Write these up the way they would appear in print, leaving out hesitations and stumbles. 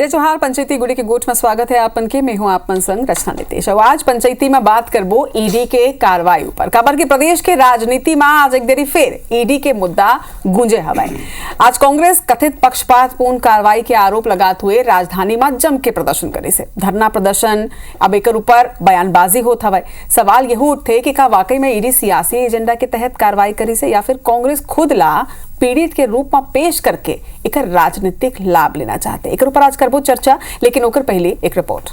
जय जोहार पंचायती गुड़ी के गोठ में स्वागत है आपन के। मैं हूं आपन संग रचना नितेश। आज पंचायती में बात करबो ईडी के कार्रवाई ऊपर। खबर के प्रदेश के राजनीति में आज एक देरी फिर ईडी के मुद्दा गूंजे हवाए। आज कांग्रेस कथित पक्षपातपूर्ण कार्रवाई के आरोप लगाते हुए राजधानी में जम के प्रदर्शन करे से धरना प्रदर्शन अब एक ऊपर बयानबाजी होत हवाए। सवाल यह उठते कि का वाकई में ईडी सियासी एजेंडा के तहत कार्रवाई करी से या फिर कांग्रेस खुद ला पीड़ित के रूप में पेश करके एक राजनीतिक लाभ लेना चाहते। एक ऊपर आज करबो चर्चा, लेकिन ओकर पहले एक रिपोर्ट।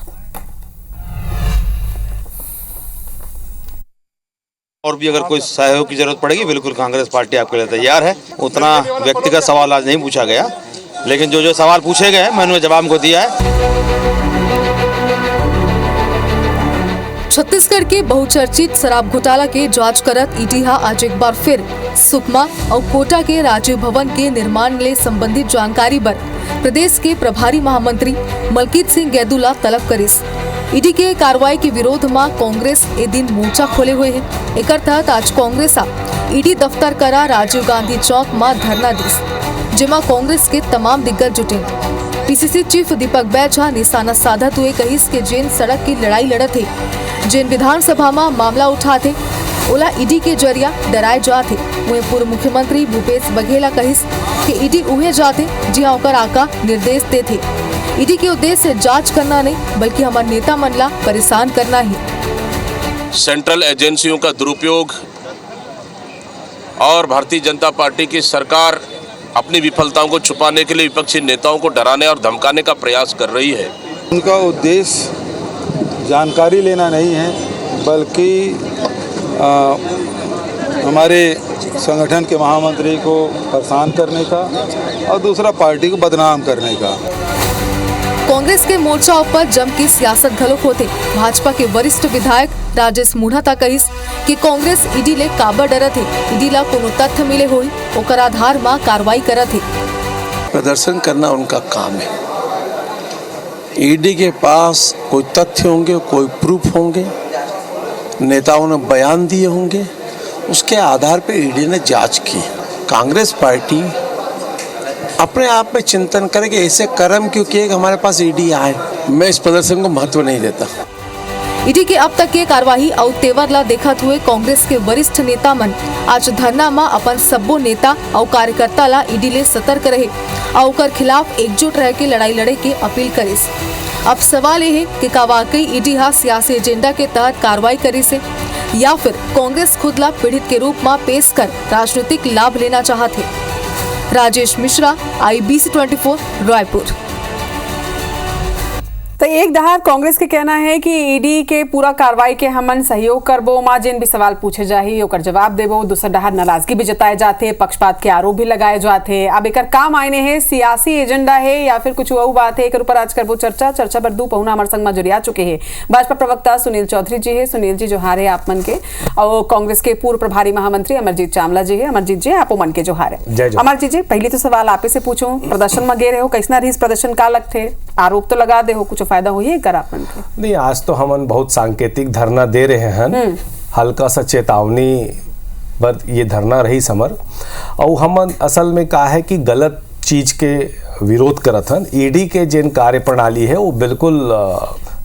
और भी अगर कोई सहयोग की जरूरत पड़ेगी बिल्कुल कांग्रेस पार्टी आपके लिए तैयार है। उतना व्यक्तिगत सवाल आज नहीं पूछा गया, लेकिन जो सवाल पूछे गए मैंने उन्हें जवाब को दिया है। छत्तीसगढ़ के बहुचर्चित शराब घोटाला के जांच करत ईडी आज एक बार फिर सुकमा और कोटा के राजीव भवन के निर्माण ले संबंधित जानकारी पर प्रदेश के प्रभारी महामंत्री मलकीत सिंह गैदुला तलब करिस। ईडी के कार्रवाई के विरोध में कांग्रेस ए दिन मोर्चा खोले हुए है। एक तहत आज कांग्रेस ईडी दफ्तर करा राजीव गांधी चौक में धरना दिस, जेमा कांग्रेस के तमाम दिग्गज जुटे। पीसीसी चीफ दीपक बैजा निशाना साधत हुए कहिस के जेन सड़क की लड़ाई लड़त है, जेन विधानसभा में मामला उठाते ओला ईडी के जरिया डराए जाते। वहीं पूर्व मुख्यमंत्री भूपेश बघेल कहिस कि ईडी उहे जाते जिहां ओकर आका निर्देश देते। ईडी के उद्देश्य जांच करना नहीं बल्कि हमारे नेता मनला परेशान करना ही। सेंट्रल एजेंसियों का दुरुपयोग और भारतीय जनता पार्टी की सरकार अपनी विफलताओं को छुपाने के लिए विपक्षी नेताओं को डराने और धमकाने का प्रयास कर रही है। उनका उद्देश्य जानकारी लेना नहीं है बल्कि हमारे संगठन के महामंत्री को परेशान करने का और दूसरा पार्टी को बदनाम करने का। कांग्रेस के मोर्चा पर जम की सियासत घलोक होते। भाजपा के वरिष्ठ विधायक राजेश मूढ़ा ता कहिस कि कांग्रेस ईडी ले काबर डरत है। ईडी ला कोनो तथ्य मिले होई ओकर आधार में कार्रवाई करत है। प्रदर्शन करना उनका काम है। ईडी के पास कोई तथ्य होंगे, कोई प्रूफ होंगे, नेताओं ने बयान दिए होंगे, उसके आधार पर ईडी ने जांच की। कांग्रेस पार्टी अपने आप में चिंतन करे कि ऐसे कर्म क्यों किए कि हमारे पास ईडी आए। मैं इस प्रदर्शन को महत्व नहीं देता। ईडी के अब तक के कार्यवाही और तेवर ला देखत हुए कांग्रेस के वरिष्ठ नेता मन आज धरना में अपन सब्बो नेता और कार्यकर्ता ला ईडी ले सतर्क रहे और ओकर खिलाफ एकजुट रह के लड़ाई लड़े के अपील करिस। अब सवाल ये है कि का वाकई ईडी सियासी एजेंडा के तहत कार्रवाई करी से या फिर कांग्रेस खुद ला पीड़ित के रूप में पेश कर राजनीतिक लाभ लेना चाहते। राजेश मिश्रा, IBC 24, रायपुर। तो एक दहार कांग्रेस के कहना है कि ईडी के पूरा कार्रवाई के हमन सहयोग करबो, मां जिन भी सवाल पूछे जाही ओकर जवाब देबो। दूसरा दहार नाराजगी भी जताए जाते, पक्षपात के आरोप भी लगाए जाते। अब एक काम आईने है सियासी एजेंडा है या फिर कुछ और बात है। एक ऊपर आज करबो चर्चा पर दू पहुना हमारे संग में जुड़िया चुके हैं। भाजपा प्रवक्ता सुनील चौधरी जी है। सुनील जी जोहार है आप मन के, और कांग्रेस के पूर्व प्रभारी महामंत्री अमरजीत चावला जी है। अमरजीत जी आपो मन के जोहार है। अमरजीत जी पहले तो सवाल आपे से पूछूं, प्रदर्शन में गे रहे हो, कैसना रही प्रदर्शन का लगते? आरोप तो लगा दे हो, कुछ फायदा हो कर आपन के? नहीं, आज तो हमन बहुत सांकेतिक धरना दे रहे हैं। हल्का सा चेतावनी पर ये धरना रही समर, और हमन असल में कहा है कि गलत चीज के विरोध करत हन। ईडी के जिन कार्य प्रणाली है वो बिल्कुल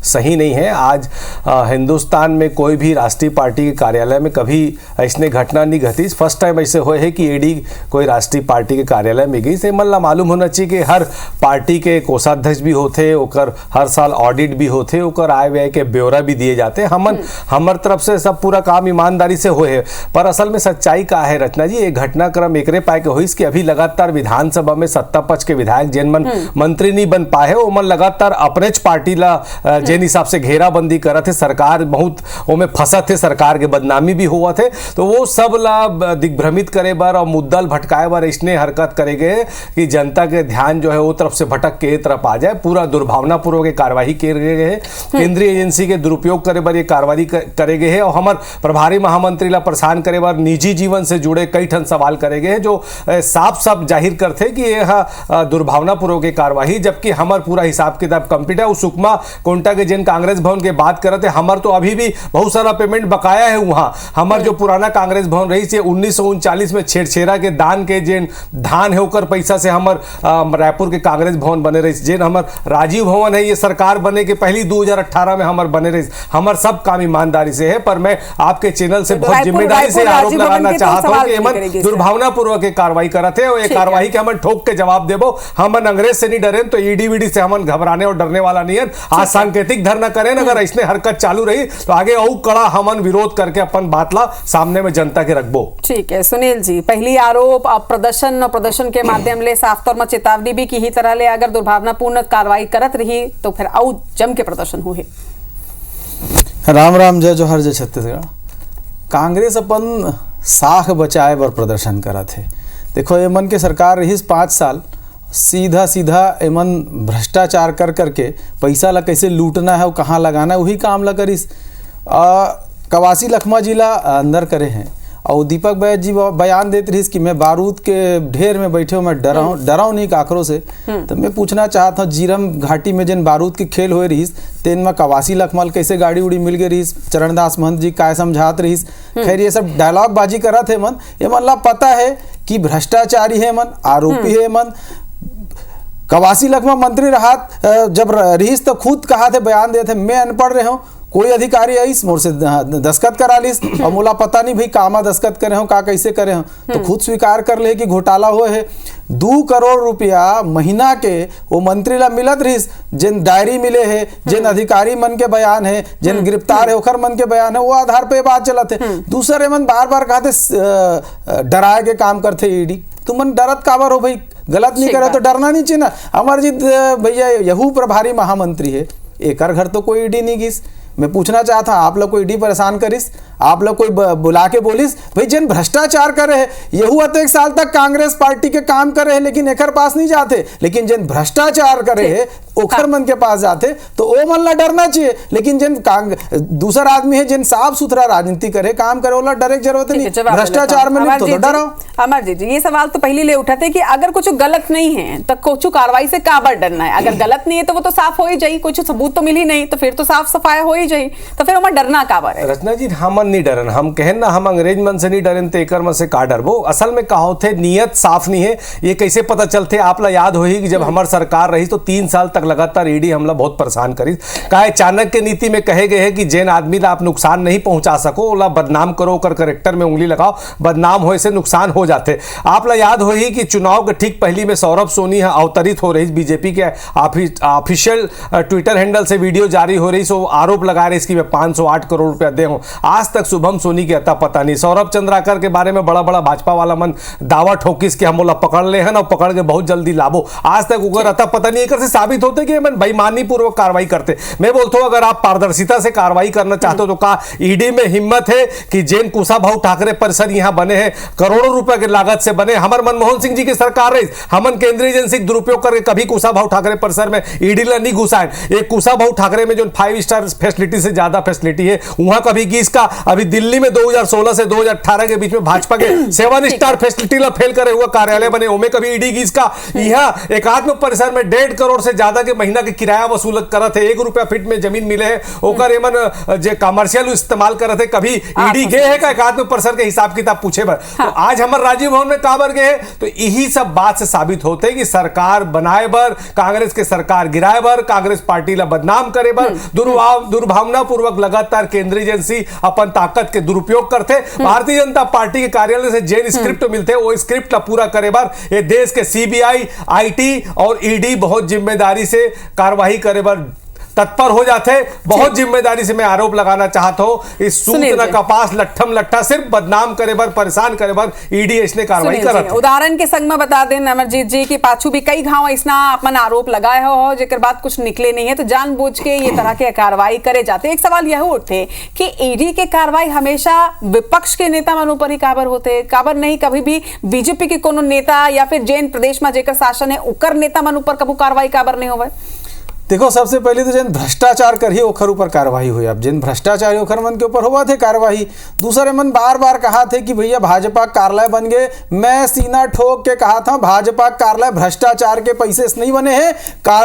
सही नहीं है। आज हिंदुस्तान में कोई भी राष्ट्रीय पार्टी के कार्यालय में कभी ऐसने घटना नहीं घटी। फर्स्ट टाइम ऐसे हुए है कि ईडी कोई राष्ट्रीय पार्टी के कार्यालय में गई। से मतलब मालूम होना चाहिए कि हर पार्टी के कोषाध्यक्ष भी होते, ओकर हर साल ऑडिट भी होते, ओकर आय व्यय के ब्यौरा भी दिए जाते। हमर तरफ से सब पूरा काम ईमानदारी से हुए है। पर असल में सच्चाई का है रचना जी, एक घटनाक्रम एकरे पाए के हुई कि अभी लगातार विधानसभा में सत्ता पक्ष के विधायक जिन मन मंत्री नहीं बन पाए वो मन लगातार अपने पार्टी ला जिन हिसाब से घेराबंदी करत है। सरकार बहुत ओमे फंसत है, सरकार के बदनामी भी हुआ थे, तो वो सब ला दिग्भ्रमित करे बर और मुद्दल भटकाए बर इसने हरकत करेगे कि जनता के ध्यान जो है वो तरफ से भटक के तरफ आ जाए। पूरा दुर्भावनापूर्वक कार्रवाई किए गए है। केंद्रीय एजेंसी के दुरुपयोग करे बर ये कार्रवाई करे गए है और हमार प्रभारी महामंत्री ला परेशान करे बर निजी जीवन से जुड़े कई ठन सवाल करे गए हैं, जो साफ जाहिर करते कि यह दुर्भावनापूर्वक कार्रवाई, जबकि हमार पूरा हिसाब किताब कंप्लीट है। सुकमा कोंटा के के जिन कांग्रेस भवन के बात करते हमर तो अभी भी बहुत सारा पेमेंट बकाया है वहां। हमर जो पुराना कांग्रेस भवन रही से 1939 में छेड़छेड़ा के दान के जिन धान है ओकर पैसा से हमर रायपुर के कांग्रेस भवन बने रही। जिन हमर राजीव भवन है ये सरकार बने के पहली 2018 में हमर बने रही। हमर सब काम ईमानदारी से है, पर मैं आपके चैनल से बहुत जिम्मेदारी से आरोप लगाना चाहता हूं कि हमन दुर्भावना पूर्वक कार्रवाई करते और ये कार्रवाई के हमन ठोक के जवाब देबो। हमन अंग्रेज से नहीं डरे तो ईडी वीडी से हमन घबराने और डरने वाला नहीं है। आज सांकेतिक धरना करें, अगर ऐसने हरकत चालू रही तो आगे और कड़ा हमन विरोध करके अपन बात ला सामने में जनता के रखबो। ठीक है सुनील जी, पहली आरोप अब प्रदर्शन के माध्यम ले साफ तौर में चेतावनी भी की ही तरह ले अगर दुर्भावनापूर्ण कार्रवाई करत रही तो फिर और जम के प्रदर्शन हुए। राम राम जय जोहर जय छत्तीसगढ़। कांग्रेस अपन साख बचाए बर प्रदर्शन करत है। देखो एमन के सरकार रही 5 साल, सीधा सीधा एमन भ्रष्टाचार कर करके पैसा ला कैसे लूटना है और कहाँ लगाना है वही काम ला करिस। कवासी लखमा जिला अंदर करे हैं और दीपक बैद जी बयान देते रही कि मैं बारूद के ढेर में बैठे हूँ, मैं डराऊँ नहीं काकरों से। तो मैं पूछना चाहता हूँ जीरम घाटी में जिन बारूद की खेल हुए रही तेन में कवासी लखमल कैसे गाड़ी उड़ी मिल गई रही, चरणदास महंत जी काय समझात रही। खैर ये सब डायलॉग बाजी करा थे मन, ये मन ला पता है कि भ्रष्टाचारी है मन, आरोपी है मन। कवासी लखमा मंत्री राहत जब रहीस तो खुद कहा थे, बयान दिए थे मैं अनपढ़ रहे हूँ, कोई अधिकारी आईस मोर से दस्खत करा लीस और मोला पता नहीं भाई कामा दस्खत करे हो का कैसे करे हो। तो खुद स्वीकार कर ले कि घोटाला हुए है। 2 करोड़ रुपया महीना के वो मंत्री ला मिलत रहीस, जिन डायरी मिले है, जिन अधिकारी मन के बयान है, जिन गिरफ्तार है ओखर मन के बयान है, वो आधार पे बात चलत है। दूसरे मन बार बार कहते डराए के काम करते ईडी। तुम मन डरत काबर हो भाई, गलत नहीं करे तो डरना नहीं चाहिए ना। अमरजीत भैया यहू प्रभारी महामंत्री है, एक घर तो कोई ईडी नहीं गिस। मैं पूछना चाहता आप लोग को ईडी परेशान करिस, आप लोग कोई बुला के बोलिस भाई जिन भ्रष्टाचार करे है यहू 1 साल तक कांग्रेस पार्टी के काम करे है लेकिन एकर पास नहीं जाते, लेकिन जिन भ्रष्टाचार करे है ओखर मन के पास जाते तो ओ मन ला डरना चाहिए। लेकिन जिन दूसरा आदमी है जिन साफ सुथरा राजनीति करे काम करे ओला डरे की जरूरत नहीं, भ्रष्टाचार में लिप्त तो डरो। अमरजीत जी ये सवाल तो पहले ले उठाते कि अगर कुछ गलत नहीं है तो कुछ कार्रवाई से काबर डरना है। अगर गलत नहीं है तो वो तो साफ हो ही जाए, कुछ सबूत तो मिल ही नहीं तो फिर तो साफ सफाई हो ही जाए, तो फिर हमें डरना काबर है। रचना जी हमन नहीं डरन, हम कहें ना हम अंग्रेज मन से नहीं डरन तो एकर मन से का डरबो। असल में कहो थे नियत साफ नहीं है। ये कैसे पता चलते आप ला याद होही कि जब हमार सरकार रही तो 3 साल तक लगातार ईडी हमला बहुत परेशान करी। का चाणक्य नीति में कहे गए हैं कि जैन आदमी ला आप नुकसान नहीं पहुंचा सको ओला बदनाम करो, कर करेक्टर में उंगली लगाओ, बदनाम होए से नुकसान हो जाते। आप ला याद होही कि चुनाव के ठीक पहली में सौरभ सोनी अवतरित हो रही बीजेपी के ऑफिशियल ट्विटर हैंडल से वीडियो जारी हो रही, सो आरोप लगा रही इसकी 508 करोड़ रुपया दे हूं। आज तक शुभम सोनी के अता पता नहीं। सौरभ चंद्राकर के बारे में बड़ा बड़ा भाजपा वाला मन दावा ठोकिस कि हम बोला पकड़ ले हैं और पकड़ के बहुत जल्दी लाभो, आज तक उगर अता पता नहीं। एक से साबित होते कि मन बेईमानी पूर्वक कार्रवाई करते। मैं बोलता हूं अगर आप पारदर्शिता से कार्रवाई करना चाहते हो तो का ईडी में हिम्मत है कि जैन कुशाभाऊ ठाकरे परिसर यहां बने हैं, करोड़ों रुपए की लागत से बने। हमारे मनमोहन सिंह जी की सरकार रही, हमन केंद्रीय एजेंसी दुरुपयोग करके कभी कुशाभाऊ ठाकरे परिसर में ईडी ला नहीं घुसाए। एक कुशाभाऊ ठाकरे में जो 5 स्टार फैसिलिटी से ज्यादा फैसिलिटी है वहां कभी की इसका अभी दिल्ली में 2016 से 2018 के बीच में भाजपा के 7 स्टार फैसिलिटी ला फेल करे हुआ कार्यालय बने, उनमें कभी ईडी की इसका यहां एकात्म परिसर में 1.5 करोड़ से ज्यादा के महीना के किराया वसूल करत है। 1 रुपया फीट में जमीन मिले है ओकर एमन जे कमर्शियल इस्तेमाल करत है, कभी ईडी गए है का एकात्म परिसर के हिसाब किताब पूछे बर। तो आज हमार राजीव भवन में काबर गए है तो यही सब बात से साबित होते है कि सरकार बनाए बर, कांग्रेस के सरकार गिराए बर, कांग्रेस पार्टी ला बदनाम करे बर, दुर्भावना पूर्वक लगातार केंद्रीय एजेंसी अपन ताकत के दुरुपयोग करते। भारतीय जनता पार्टी के कार्यालय से जेन स्क्रिप्ट मिलते वो स्क्रिप्ट ला पूरा करे बार ये देश के सीबीआई, आईटी और ईडी बहुत जिम्मेदारी से कार्रवाई करे बार तत्पर हो जाते। बहुत जिम्मेदारी से मैं आरोप लगाना चाहता हूं इस सूचना कपास लट्ठम लट्ठा सिर्फ बदनाम करे बर, परेशान करे बर ईडी इसने कार्रवाई करत। उदाहरण के संग में बता दें अमरजीत जी की पाछू भी कई घाव इसना अपन आरोप लगाए हो जेकर बाद कुछ निकले नहीं है तो जानबूझ के ये तरह के कार्रवाई करे जाते। एक सवाल यह उठते कि ईडी के कार्रवाई हमेशा विपक्ष के नेता मन ऊपर ही काबर होते, काबर नहीं कभी भी बीजेपी के कोनो नेता या फिर जैन प्रदेश में जेकर शासन है उकर नेता मन ऊपर कबू कार्रवाई काबर नहीं होवे। देखो सबसे पहले तो जिन भ्रष्टाचार कर ही ओखर ऊपर कार्रवाई हुई। अब जिन भ्रष्टाचारी ओखर मन के ऊपर हुआ थे कार्रवाई। दूसरे मन बार बार कहा थे कि भैया भाजपा कार्यालय बन गए। मैं सीना ठोक के कहा था भाजपा कार्यालय भ्रष्टाचार के पैसे से नहीं बने हैं,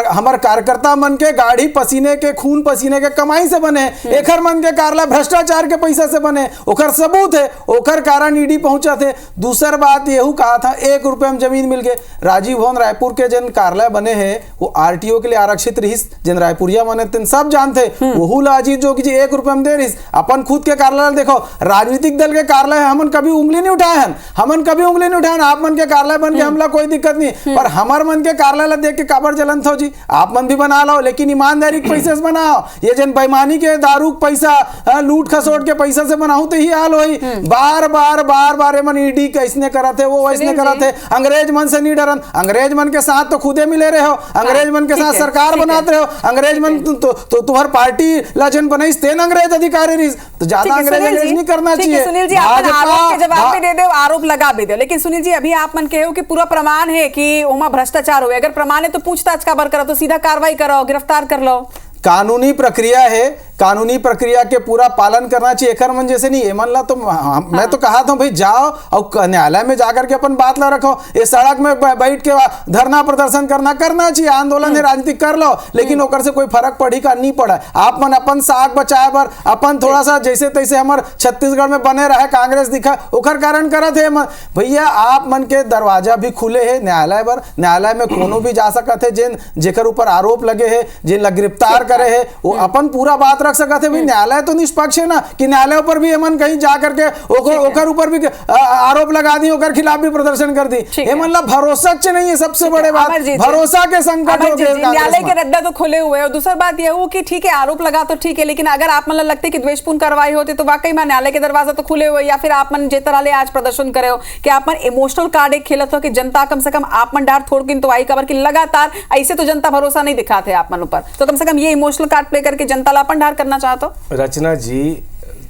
हमारे कार्यकर्ता मन के गाड़ी पसीने के खून पसीने के कमाई से बने हैं। एखर मन के कार्यालय भ्रष्टाचार के पैसे से बने, ओखर सबूत है, ओखर कारण ईडी पहुंचा थे। दूसर बात यहू कहा था 1 रुपये में जमीन मिल गए। राजीव भवन रायपुर के जिन कार्यालय बने हैं वो आरटीओ के लिए आरक्षित रही, जिन रायपुरिया माने तिन सब जानते वहू ला अजीत जोगी जी 1 रुपये में दे रही। अपन खुद के कार्यालय देखो, राजनीतिक दल के कार्यालय हमन कभी उंगली नहीं उठाए हैं, हमन कभी उंगली नहीं उठाए। आप मन के कार्यालय बन के हमला कोई दिक्कत नहीं, पर हमार मन के कार्यालय देख के काबर जलन थो जी। आप मन भी बना लो, लेकिन ईमानदारी के पैसे से बनाओ। ये जन बेईमानी के दारू पैसा लूट खसोट के पैसा से बनाऊ तो ही हाल होई। बार बार मन ईडी कैसने करते वो वैसने करते। अंग्रेज मन से नहीं डरन, अंग्रेज मन के साथ तो खुदे मिले रहे हो, अंग्रेज मन के साथ सरकार बनाते रहे हो। अंग्रेज मन तो तुम्हार पार्टी लाजन बनाई तेन अंग्रेज अधिकारी रही, तो ज्यादा अंग्रेज नहीं करना चाहिए। सुनील जी आप आरोप के जवाब भी दे दो, आरोप लगा भी दो, लेकिन सुनील जी अभी आप मन कहे हो कि पूरा प्रमाण है कि वहां भ्रष्टाचार हुए। अगर प्रमाण है तो पूछताछ का बर करो, तो सीधा कार्रवाई करो, गिरफ्तार कर लो। कानूनी प्रक्रिया है, कानूनी प्रक्रिया के पूरा पालन करना चाहिए। एकर मन जैसे नहीं एमन ला तो मैं तो कहा था भाई जाओ और न्यायालय में जाकर के अपन बात ला रखो। ये सड़क में बैठ के धरना प्रदर्शन करना चाहिए, आंदोलन है राजनीतिक कर लो, लेकिन ओकर से कोई फर्क पड़ी का नहीं पड़ा। आप मन अपन साग बचाए बर अपन थोड़ा सा जैसे तैसे हमारे छत्तीसगढ़ में बने रहे कांग्रेस दिखा ओकर कारण करत है। भैया आप मन के दरवाजा भी खुले है न्यायालय पर, न्यायालय में कोनो भी जा सकते है। जिन जेकर ऊपर आरोप लगे है, जिन ला गिरफ्तार करे है, वो अपन पूरा बात रख सकते हैं। न्यायालय तो निष्पक्ष है ना, कि न्यायालय पर भी एमन कहीं जा करके ओकर ऊपर भी आरोप लगा दी, ओकर खिलाफ भी प्रदर्शन कर दी। एमन ला भरोसा नहीं है, सबसे बड़े बात भरोसा के संकट हो गए। न्यायालय के रद्दा तो खुले हुए और दूसरी बात यह हो कि ठीक है आरोप लगा तो ठीक है, लेकिन अगर आप मन लगते कि द्वेषपूर्ण कार्रवाई होती तो वाकई में न्यायालय के दरवाजा तो खुले हुए। या फिर आप मन जे तरह ले आज प्रदर्शन करे हो कि आप मन इमोशनल कार्ड एक खेलत हो कि जनता कम से कम आप मन डार थोड़ किन तो आई खबर कि लगातार ऐसे तो जनता भरोसा नहीं दिखाते आप मन ऊपर, तो कम से कम ये इमोशनल कार्ड प्ले करके जनता ला अपन डार करना चाहते हो। रचना जी,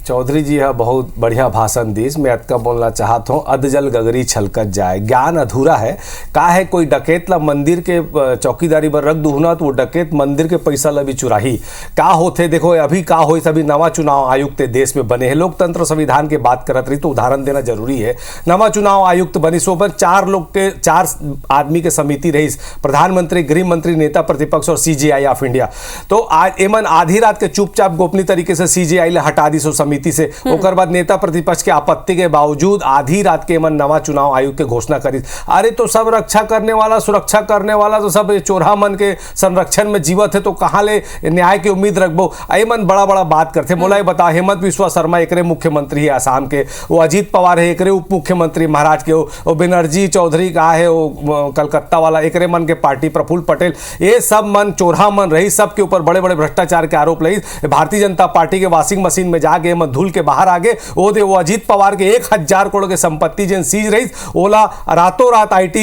चौधरी जी यह बहुत बढ़िया भाषण दी। मैं अतका बोलना चाहता हूँ, अधजल गगरी छलकत जाए, ज्ञान अधूरा है। का है कोई डकैत ला मंदिर के चौकीदारी पर रख दूना तो वो डकैत मंदिर के पैसा ला भी चुराही। का होते देखो अभी का हो, सभी नवा चुनाव आयुक्त देश में बने हैं, लोकतंत्र संविधान की बात करत रही तो उदाहरण देना जरूरी है। नवा चुनाव आयुक्त बनी सो पर 4 आदमी के समिति रही, प्रधानमंत्री, गृह मंत्री, नेता प्रतिपक्ष और CJI ऑफ इंडिया। तो आज एमन आधी रात के चुपचाप गोपनीय तरीके से CJI ला हटा दी सो समिति से। ओकर बाद नेता प्रतिपक्ष के आपत्ति के बावजूद आधी रात के मन नवा चुनाव आयोग के घोषणा करी। अरे तो सब रक्षा करने वाला, सुरक्षा करने वाला तो सब चोरहा मन के संरक्षण में जीवत है, तो कहाँ ले न्याय की उम्मीद रखबो। मन बड़ा बात करते। मोला बता, हेमंत बिस्वा शर्मा एकरे मुख्यमंत्री है आसाम के, वो अजीत पवार है एकरे उप मुख्यमंत्री महाराज के, वो बनर्जी चौधरी का है वो कलकत्ता वाला, एकरे मन के पार्टी प्रफुल्ल पटेल, ये सब मन चोरहा मन रही, सबके ऊपर बड़े भ्रष्टाचार के आरोप लगी। भारतीय जनता पार्टी के वॉशिंग मशीन में जाके धुल के बाहर आगे वो अजीत पवार के 1000 करोड़ के संपत्ति जिन सीज रही ओला रातों रात IT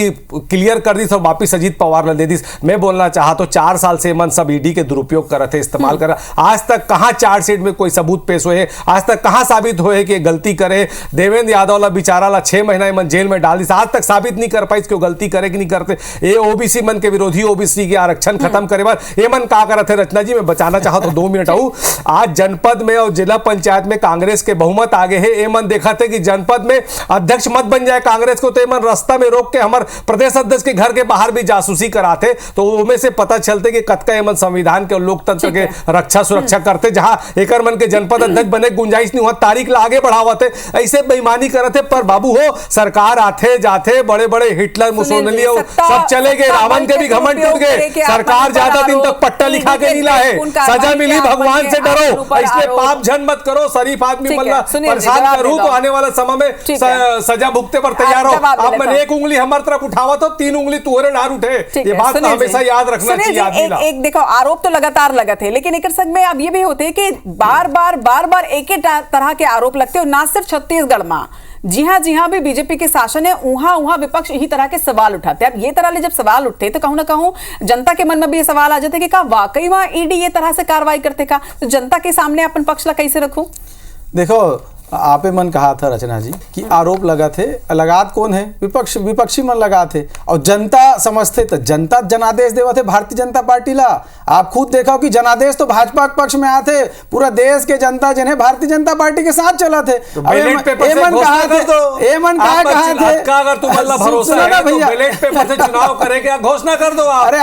क्लियर कर दी और वापिस अजीत पवार ने दे दी। मैं बोलना चाहता हूं 4 साल से मन सब ईडी के दुरुपयोग कर रहे थे, इस्तेमाल कर रहा। आज तक कहां चार्जशीट में कोई सबूत पेश हुए, आज तक कहां साबित हुए कि गलती करे। देवेंद्र यादव ला बेचारा ला 6 महीना मन जेल में डाल दी, आज तक साबित नहीं कर पाई कि गलती करे कि नहीं करते। ये OBC मन के विरोधी, OBC के आरक्षण खत्म करे बाद ये मन का करते। रचना जी मैं बचाना चाहता हूं 2 मिनट आऊ। आज जनपद में और जिला पंचायत में कांग्रेस के बहुमत आगे है। एमन देखा थे कि जनपद में अध्यक्ष मत बन जाए कांग्रेस को, तो एमन रास्ता में रोक के हमारे प्रदेश अध्यक्ष के घर के बाहर भी जासूसी कराते, तो उनमें से पता चलते कि कतका एमन संविधान के और लोकतंत्र के रक्षा सुरक्षा करते। जहां एकर मन के जनपद अध्यक्ष बने गुंजाइश नहीं हुआ, तारीख ला आगे बढ़ावते, ऐसे बेईमानी करते। पर बाबू हो सरकार आते जाते, बड़े हिटलर मुसोलिनी सब चले गए, रावण के भी घमंड टूट गए। सरकार ज्यादा दिन तक पट्टा लिखा के नहीं लाए, सजा मिली भगवान से डरो, इसलिए पाप झन मत करो। शरीफ आदमी परेशान करूं तो आने वाला समय में सजा भुगते पर तैयार हो। आप मन 1 उंगली हमारे तरफ उठावा तो 3 उंगली तुहरे डार उठे। ये बात तो हमेशा याद रखना चाहिए। एक देखो आरोप तो लगातार लगत है, लेकिन एक संग में अब ये भी होते कि बार बार एक ही तरह के आरोप लगते हो, ना सिर्फ छत्तीसगढ़ में, जी हाँ भी बीजेपी के शासन है, वहां विपक्ष यही तरह के सवाल उठाते हैं। अब ये तरह ले जब सवाल उठते तो कहूं ना कहूं जनता के मन में भी ये सवाल आ जाते कि का वाकई वहां ईडी ये तरह से कार्रवाई करते का, तो जनता के सामने अपन पक्ष ला कैसे रखूं। देखो आपे मन कहा था रचना जी कि आरोप लगा थे, लगात कौन है? विपक्षी मन लगा थे और जनता समझते तो जनता जनादेश देवा थे भारतीय जनता पार्टी ला। आप खुद देखो कि जनादेश तो भाजपा के पक्ष में आते, पूरा देश के जनता जिन्हें भारतीय जनता पार्टी के साथ चला थे। बैलेट पेपर से घोषणा कर दो। अगर तुम अल्लाह भरोसा है तो बैलेट पेपर से चुनाव करेंगे, घोषणा कर दो आप। अरे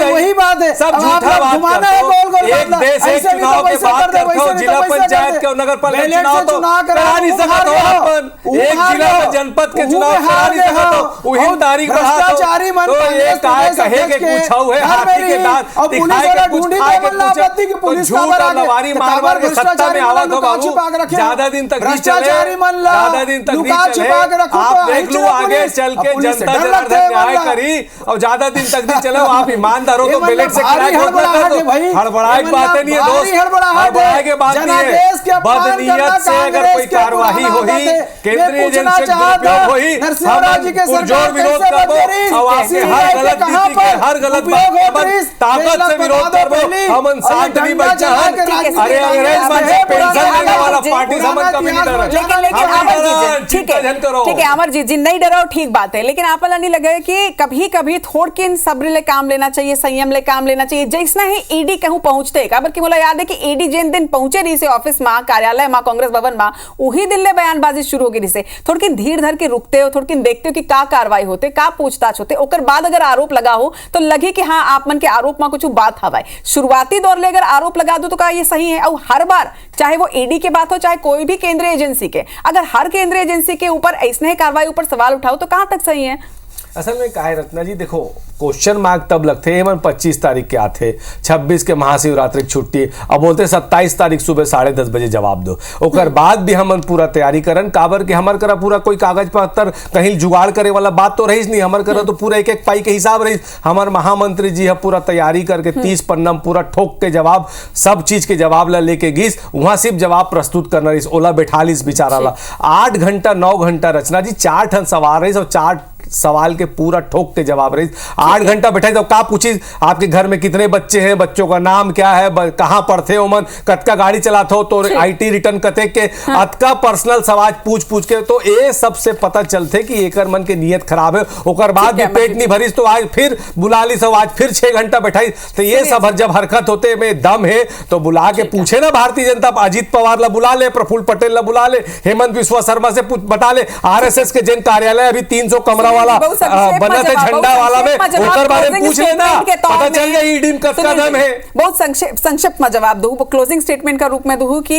वही बात है, सब झूठा बात करते हो। एक देश एक चुनाव के बात करते हो, जिला पंचायत के नगर पालिका चुनाव तो करा नहीं सकते हो अपन। एक जिला में जनपद के चुनाव करा नहीं सकते हो, वही तारीख बढ़ा दो। तो ये कहे के कुछ है हाथी के दांत दिखाए के कुछ खाए के कुछ, तो झूठ और लवारी मार मार के सत्ता में आवा दो बाबू। ज्यादा दिन तक नहीं चले, ज्यादा दिन तक नहीं चले। आप देख लो आगे चल के जनता जनार्दन न्याय करी और ज्यादा दिन तक नहीं चले। आप ईमानदार हो तो बैलेट से किराए घोषणा कर दो। हड़बड़ाए की बातें नहीं है दोस्त, हड़बड़ाए के बात नहीं है। बदनीयत से अगर कोई कार्यवाही होगी, केंद्रीय एजेंसी दुरुपयोग होगी, हम पुरजोर विरोध करबो और आपके हर गलत नीति के हर गलत ताकत से विरोध करबो। हम 60 भी बच्चा है। अरे अंग्रेज मन से पेंशन लेने वाला पार्टी समझ कभी नहीं डरा। ठीक है अमरजीत जी, नहीं डराओ, ठीक बात है, लेकिन आप नहीं लगे कि कभी कभी थोड़किन सब्र ले काम लेना चाहिए, संयम ले काम लेना चाहिए। जैसना ही ईडी कहूं पहुंचते काबर की मोला याद है कि ईडी जिन दिन पहुंचे रही से ऑफिस में, कार्यालय में, कांग्रेस भवन में, उही दिन ले बयानबाजी शुरू हो गई से। थोड़किन धीर धर के रुकते हो, थोड़किन देखते हो कि का कार्रवाई होते, का पूछताछ होते, ओकर बाद अगर आरोप लगा हो तो लगे कि हाँ आप मन के आरोप में कुछ बात हवाए। शुरुआती दौर ले अगर आरोप लगा दो तो का ये सही है? और हर बार चाहे वो ईडी के बात हो चाहे कोई भी केंद्रीय एजेंसी के, अगर हर केंद्रीय एजेंसी के ऊपर ऐसने कार्रवाई ऊपर सवाल उठाओ तो कहां तक सही है? असल में क्या है रत्ना जी, देखो क्वेश्चन मार्क तब लगते हैं 25 तारीख के आते, 26 के महाशिवरात्रि की छुट्टी, अब बोलते 27 तारीख सुबह 10:30 बजे जवाब दो। ओकर बाद भी हम पूरा तैयारी करन, काबर के हमर करा पूरा कोई कागज पत्तर कहीं जुगाड़ करे वाला बात तो रही नहीं। हमर करा तो पूरा एक एक पाई के हिसाब रही। हमार महामंत्री जी है पूरा तैयारी करके 30 पन्ना पूरा ठोक के जवाब, सब चीज के जवाब ला लेके गीस, वहां सिर्फ जवाब प्रस्तुत करना रही। ओला बैठा ली बेचारा ला 8 घंटा 9 घंटा रचना जी 4 ठन सवाल रही और 4 सवाल के पूरा ठोक के जवाब रही। 8 घंटा बैठे तो का पूछी आपके घर में कितने बच्चे हैं, बच्चों का नाम क्या है, कहां पढ़ते हो मन, कतका गाड़ी चलाते हो, तो आईटी रिटर्न कते के अतका पर्सनल सवाल पूछ के, तो ये सबसे पता चलते कि एकर मन के नियत खराब है। ओकर बाद भी पेट नहीं भरी तो आज फिर बुला ली, सब आज फिर 6 घंटा बैठाई। तो ये सब जब हरकत होते में दम है तो बुला के पूछे ना भारतीय जनता, अजीत पवार ला बुला ले, प्रफुल्ल पटेल ला बुला ले, हेमंत बिस्वा शर्मा से बता ले, आरएसएस के जिन कार्यालय अभी 300 कमरा वाला बना थे झंडा वाला में, ओकर बारे में पूछ लेना, पता चल गया ईडी में कतका दम है। बहुत संक्षिप्त में जवाब दूं, क्लोजिंग स्टेटमेंट का रूप में दूं कि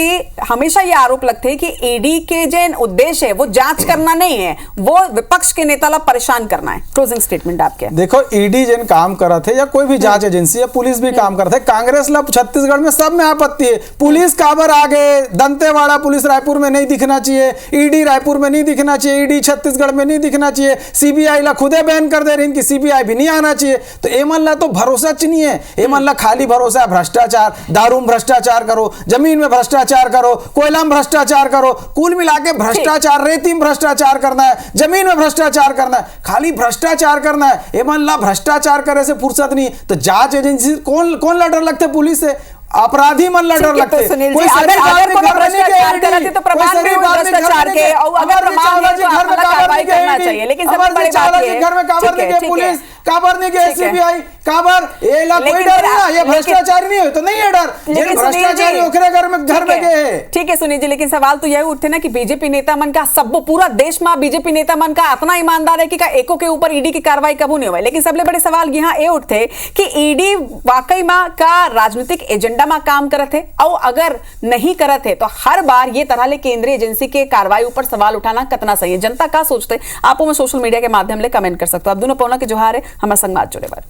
हमेशा ये आरोप लगते हैं कि ईडी के जिन उद्देश्य है वो जांच करना नहीं है, वो विपक्ष के नेता ला परेशान करना है। क्लोजिंग स्टेटमेंट आपके। देखो ईडी जिन काम करा थे या कोई भी जांच एजेंसी या पुलिस भी काम करा थे, कांग्रेस ला छत्तीसगढ़ में सब में आपत्ति है। पुलिस काबर आगे, दंतेवाड़ा पुलिस रायपुर में नहीं दिखना चाहिए, ईडी रायपुर में नहीं दिखना चाहिए, ईडी छत्तीसगढ़ में नहीं दिखना चाहिए, सीबीआई खुदे बैन कर दे रही कि सीबीआई भी नहीं आना चाहिए। तो एमन ला तो भरोसा नहीं है, एमन ला खाली भरोसा है भ्रष्टाचार, दारू में भ्रष्टाचार करो, जमीन में भ्रष्टाचार करो, कोयला में भ्रष्टाचार करो, कुल मिला के भ्रष्टाचार, रेती में भ्रष्टाचार करना है, जमीन में भ्रष्टाचार करना है, खाली भ्रष्टाचार करना है। एमन ला भ्रष्टाचार करे से फुर्सत नहीं। तो जांच एजेंसी कौन ला डर लगते? पुलिस से, अपराधी मन ला डर लगते। कोई भ्रष्टाचार के और अगर प्रमाण है तो हमला कार्रवाई करना चाहिए, लेकिन सबसे बड़ी बात ये घर में काबर नहीं के पुलिस, काबर नहीं के सीबीआई, काबर ये ला कोई डर नहीं, ये भ्रष्टाचारी नहीं हो तो नहीं है डर, लेकिन भ्रष्टाचारी ओकरे घर में गए। ठीक है सुनील जी, लेकिन सवाल तो यही उठते ना कि बीजेपी नेता मन का सब पूरा देश में बीजेपी नेता मन का इतना ईमानदार है कि एको के ऊपर ईडी की कार्रवाई कबू नहीं हुई। लेकिन सबसे बड़े सवाल यहाँ ये उठते कि ईडी वाकई में का राजनीतिक एजेंडा में काम करत है, और अगर नहीं करत है तो हर बार ये तरह ले केंद्रीय एजेंसी के कार्रवाई ऊपर सवाल उठाना कितना सही है? जनता का सोचते आप सोशल मीडिया के माध्यम से कमेंट कर सकते हो। आप दोनों पौना के जोहार है हमारे संग जुड़े बार।